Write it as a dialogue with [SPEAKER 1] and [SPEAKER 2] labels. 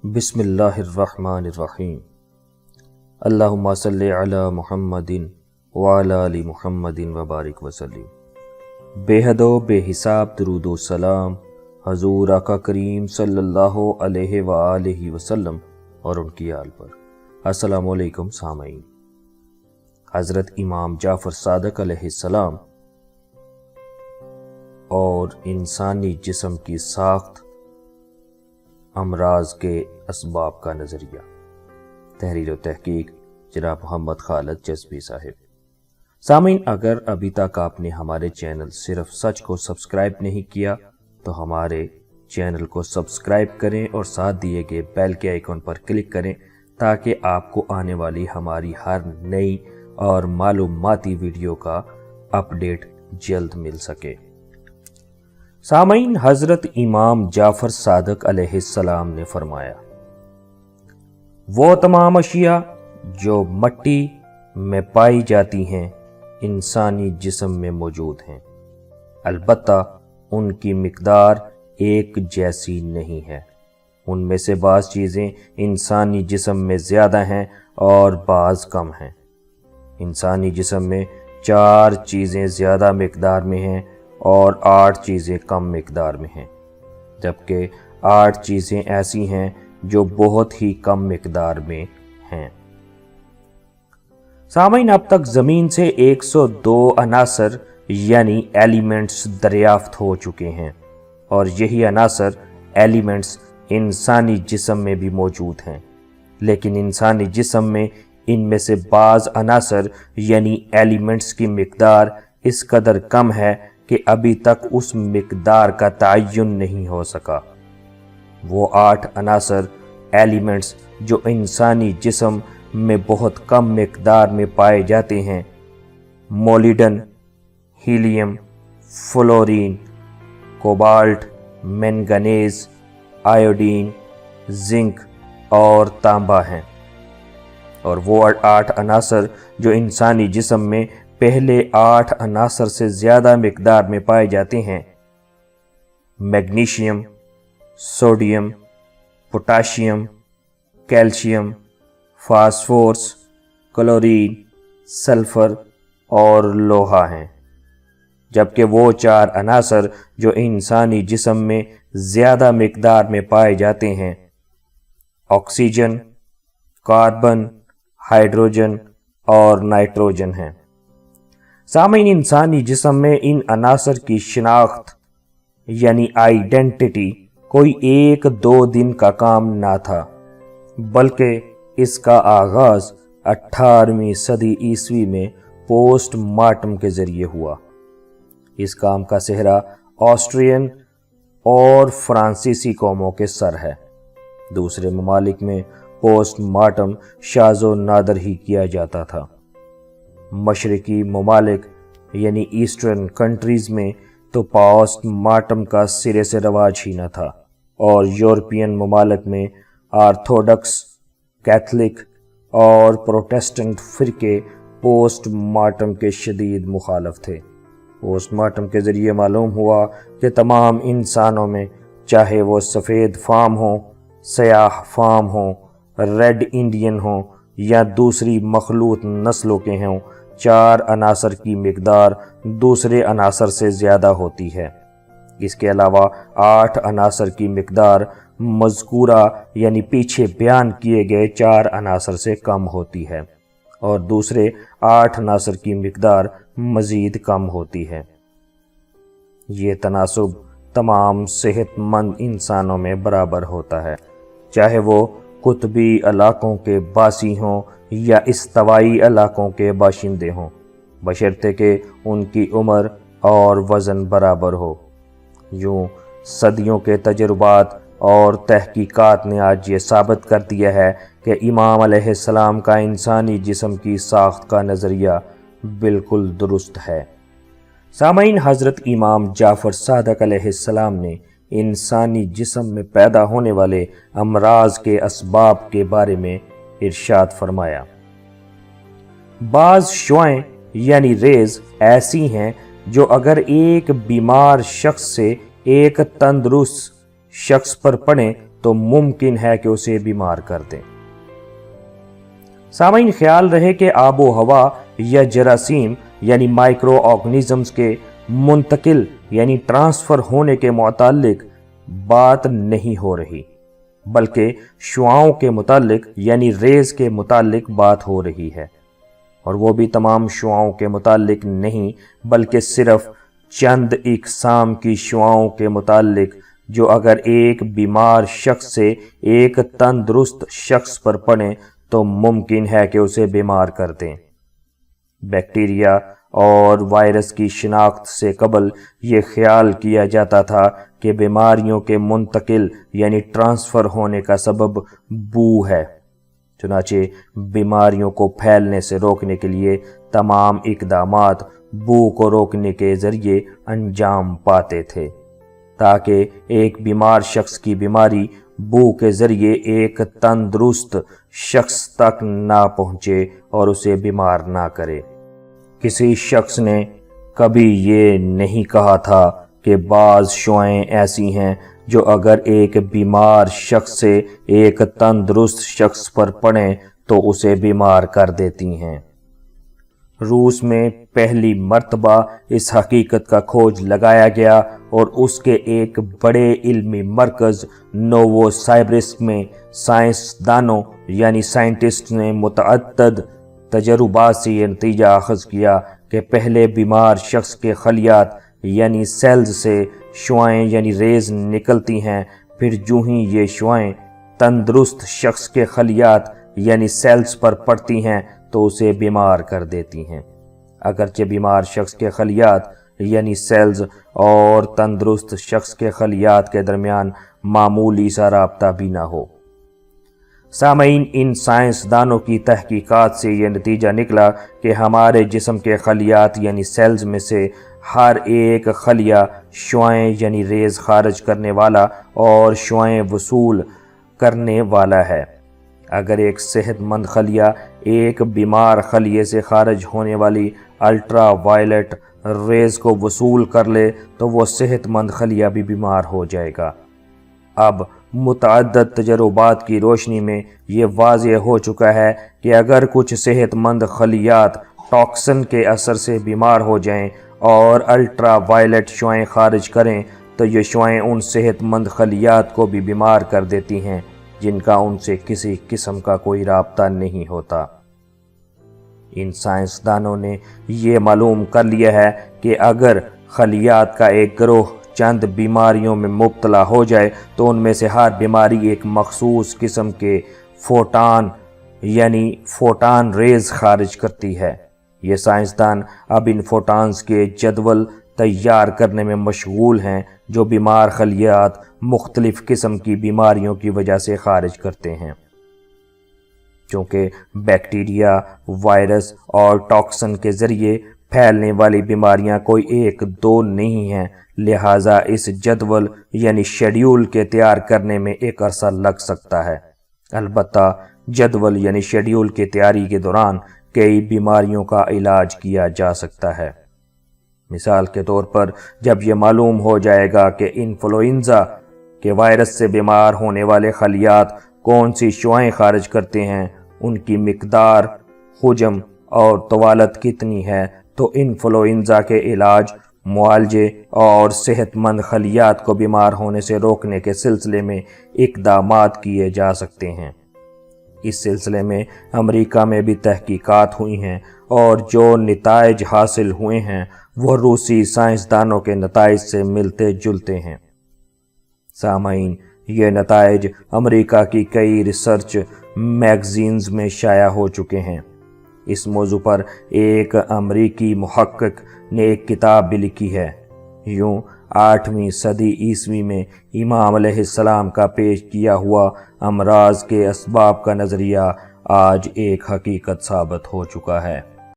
[SPEAKER 1] بسم اللہ الرحمن الرحیم۔ اللہم صلی علی محمد وعلی آل محمد وبارک وسلم۔ بے حد و بے حساب درود و سلام حضور آقا کریم صلی اللہ علیہ وآلہ وسلم اور ان کی آل پر۔ السلام علیکم سامعین۔ حضرت امام جعفر صادق علیہ السلام اور انسانی جسم کی ساخت، امراض کے اسباب کا نظریہ، تحریر و تحقیق جناب محمد خالد جذبی صاحب۔ سامعین، اگر ابھی تک آپ نے ہمارے چینل صرف سچ کو سبسکرائب نہیں کیا تو ہمارے چینل کو سبسکرائب کریں اور ساتھ دیے گئے بیل کے آئیکن پر کلک کریں تاکہ آپ کو آنے والی ہماری ہر نئی اور معلوماتی ویڈیو کا اپڈیٹ جلد مل سکے۔ سامعین، حضرت امام جعفر صادق علیہ السلام نے فرمایا، وہ تمام اشیاء جو مٹی میں پائی جاتی ہیں انسانی جسم میں موجود ہیں، البتہ ان کی مقدار ایک جیسی نہیں ہے۔ ان میں سے بعض چیزیں انسانی جسم میں زیادہ ہیں اور بعض کم ہیں۔ انسانی جسم میں 4 چیزیں زیادہ مقدار میں ہیں اور 8 چیزیں کم مقدار میں ہیں، جبکہ 8 چیزیں ایسی ہیں جو بہت ہی کم مقدار میں ہیں۔ سامعین، اب تک زمین سے 102 عناصر یعنی ایلیمنٹس دریافت ہو چکے ہیں، اور یہی عناصر ایلیمنٹس انسانی جسم میں بھی موجود ہیں، لیکن انسانی جسم میں ان میں سے بعض عناصر یعنی ایلیمنٹس کی مقدار اس قدر کم ہے کہ ابھی تک اس مقدار کا تعین نہیں ہو سکا۔ وہ 8 عناصر ایلیمنٹس جو انسانی جسم میں بہت کم مقدار میں پائے جاتے ہیں، molybdenum, helium, fluorine, cobalt, manganese, iodine, zinc اور تانبا ہیں۔ اور وہ 8 عناصر جو انسانی جسم میں پہلے 8 عناصر سے زیادہ مقدار میں پائے جاتے ہیں، magnesium, sodium, potassium, calcium, phosphorus, chlorine, sulphur اور لوہا ہیں، جبکہ وہ 4 عناصر جو انسانی جسم میں زیادہ مقدار میں پائے جاتے ہیں، آکسیجن، کاربن، ہائیڈروجن اور نائٹروجن ہیں۔ سامعین، انسانی جسم میں ان عناصر کی شناخت یعنی آئیڈینٹی کوئی 1-2 دن کا کام نہ تھا، بلکہ اس کا آغاز 18ویں صدی عیسوی میں پوسٹ مارٹم کے ذریعے ہوا۔ اس کام کا سہرا آسٹرین اور فرانسیسی قوموں کے سر ہے۔ دوسرے ممالک میں پوسٹ مارٹم شاذ و نادر ہی کیا جاتا تھا۔ مشرقی ممالک یعنی ایسٹرن کنٹریز میں تو پوسٹ مارٹم کا سرے سے رواج ہی نہ تھا، اور یورپین ممالک میں آرتھوڈکس، کیتھولک اور پروٹیسٹنٹ فرقے پوسٹ مارٹم کے شدید مخالف تھے۔ پوسٹ مارٹم کے ذریعے معلوم ہوا کہ تمام انسانوں میں، چاہے وہ سفید فام ہوں، سیاہ فام ہوں، ریڈ انڈین ہوں یا دوسری مخلوط نسلوں کے ہوں، 4 عناصر کی مقدار دوسرے عناصر سے زیادہ ہوتی ہے۔ اس کے علاوہ 8 عناصر کی مقدار مذکورہ یعنی پیچھے بیان کیے گئے 4 عناصر سے کم ہوتی ہے، اور دوسرے 8 عناصر کی مقدار مزید کم ہوتی ہے۔ یہ تناسب تمام صحت مند انسانوں میں برابر ہوتا ہے، چاہے وہ قطبی علاقوں کے باسی ہوں یا استوائی علاقوں کے باشندے ہوں، بشرطے کہ ان کی عمر اور وزن برابر ہو۔ یوں صدیوں کے تجربات اور تحقیقات نے آج یہ ثابت کر دیا ہے کہ امام علیہ السلام کا انسانی جسم کی ساخت کا نظریہ بالکل درست ہے۔ سامعین، حضرت امام جعفر صادق علیہ السلام نے انسانی جسم میں پیدا ہونے والے امراض کے اسباب کے بارے میں ارشاد فرمایا، بعض شعاعیں یعنی ریز ایسی ہیں جو اگر ایک بیمار شخص سے ایک تندرست شخص پر پڑیں تو ممکن ہے کہ اسے بیمار کر دیں۔ سامعین، خیال رہے کہ آب و ہوا یا جراثیم یعنی مائکرو آرگنزمز کے منتقل یعنی ٹرانسفر ہونے کے متعلق بات نہیں ہو رہی، بلکہ شعاعوں کے متعلق یعنی ریز کے متعلق بات ہو رہی ہے، اور وہ بھی تمام شعاعوں کے متعلق نہیں بلکہ صرف چند اقسام کی شعاعوں کے متعلق جو اگر ایک بیمار شخص سے ایک تندرست شخص پر پڑیں تو ممکن ہے کہ اسے بیمار کر دیں۔ بیکٹیریا اور وائرس کی شناخت سے قبل یہ خیال کیا جاتا تھا کہ بیماریوں کے منتقل یعنی ٹرانسفر ہونے کا سبب بو ہے، چنانچہ بیماریوں کو پھیلنے سے روکنے کے لیے تمام اقدامات بو کو روکنے کے ذریعے انجام پاتے تھے تاکہ ایک بیمار شخص کی بیماری بو کے ذریعے ایک تندرست شخص تک نہ پہنچے اور اسے بیمار نہ کرے۔ کسی شخص نے کبھی یہ نہیں کہا تھا کہ بعض شعاعیں ایسی ہیں جو اگر ایک بیمار شخص سے ایک تندرست شخص پر پڑیں تو اسے بیمار کر دیتی ہیں۔ روس میں پہلی مرتبہ اس حقیقت کا کھوج لگایا گیا اور اس کے ایک بڑے علمی مرکز نوو سائبرسک میں سائنسدانوں یعنی سائنٹسٹ نے متعدد تجربات سے یہ نتیجہ اخذ کیا کہ پہلے بیمار شخص کے خلیات یعنی سیلز سے شعاعیں یعنی ریز نکلتی ہیں، پھر جو ہی یہ شعاعیں تندرست شخص کے خلیات یعنی سیلز پر پڑتی ہیں تو اسے بیمار کر دیتی ہیں، اگرچہ بیمار شخص کے خلیات یعنی سیلز اور تندرست شخص کے خلیات کے درمیان معمولی سا رابطہ بھی نہ ہو۔ سامعین، ان سائنسدانوں کی تحقیقات سے یہ نتیجہ نکلا کہ ہمارے جسم کے خلیات یعنی سیلز میں سے ہر ایک خلیہ شعاعیں یعنی ریز خارج کرنے والا اور شعاعیں وصول کرنے والا ہے۔ اگر ایک صحت مند خلیہ ایک بیمار خلیے سے خارج ہونے والی الٹرا وائلٹ ریز کو وصول کر لے تو وہ صحت مند خلیہ بھی بیمار ہو جائے گا۔ اب متعدد تجربات کی روشنی میں یہ واضح ہو چکا ہے کہ اگر کچھ صحت مند خلیات ٹاکسن کے اثر سے بیمار ہو جائیں اور الٹرا وائلٹ شعاعیں خارج کریں تو یہ شعاعیں ان صحت مند خلیات کو بھی بیمار کر دیتی ہیں جن کا ان سے کسی قسم کا کوئی رابطہ نہیں ہوتا۔ ان سائنسدانوں نے یہ معلوم کر لیا ہے کہ اگر خلیات کا ایک گروہ چند بیماریوں میں مبتلا ہو جائے تو ان میں سے ہر بیماری ایک مخصوص قسم کے فوٹان یعنی فوٹان ریز خارج کرتی ہے۔ یہ سائنسدان اب ان فوٹانز کے جدول تیار کرنے میں مشغول ہیں جو بیمار خلیات مختلف قسم کی بیماریوں کی وجہ سے خارج کرتے ہیں۔ چونکہ بیکٹیریا، وائرس اور ٹاکسن کے ذریعے پھیلنے والی بیماریاں کوئی ایک دو نہیں ہیں، لہٰذا اس جدول یعنی شیڈیول کے تیار کرنے میں ایک عرصہ لگ سکتا ہے۔ البتہ جدول یعنی شیڈیول کی تیاری کے دوران کئی بیماریوں کا علاج کیا جا سکتا ہے۔ مثال کے طور پر جب یہ معلوم ہو جائے گا کہ انفلوئنزا کے وائرس سے بیمار ہونے والے خلیات کون سی شعاعیں خارج کرتے ہیں، ان کی مقدار، حجم اور طوالت کتنی ہے، تو انفلوئنزا کے علاج، معالجے اور صحت مند خلیات کو بیمار ہونے سے روکنے کے سلسلے میں اقدامات کیے جا سکتے ہیں۔ اس سلسلے میں امریکہ میں بھی تحقیقات ہوئی ہیں اور جو نتائج حاصل ہوئے ہیں وہ روسی سائنسدانوں کے نتائج سے ملتے جلتے ہیں۔ سامعین، یہ نتائج امریکہ کی کئی ریسرچ میگزینز میں شائع ہو چکے ہیں۔ اس موضوع پر ایک امریکی محقق نے ایک کتاب بھی لکھی ہے۔ یوں 8ویں صدی عیسوی میں امام علیہ السلام کا پیش کیا ہوا امراض کے اسباب کا نظریہ آج ایک حقیقت ثابت ہو چکا ہے۔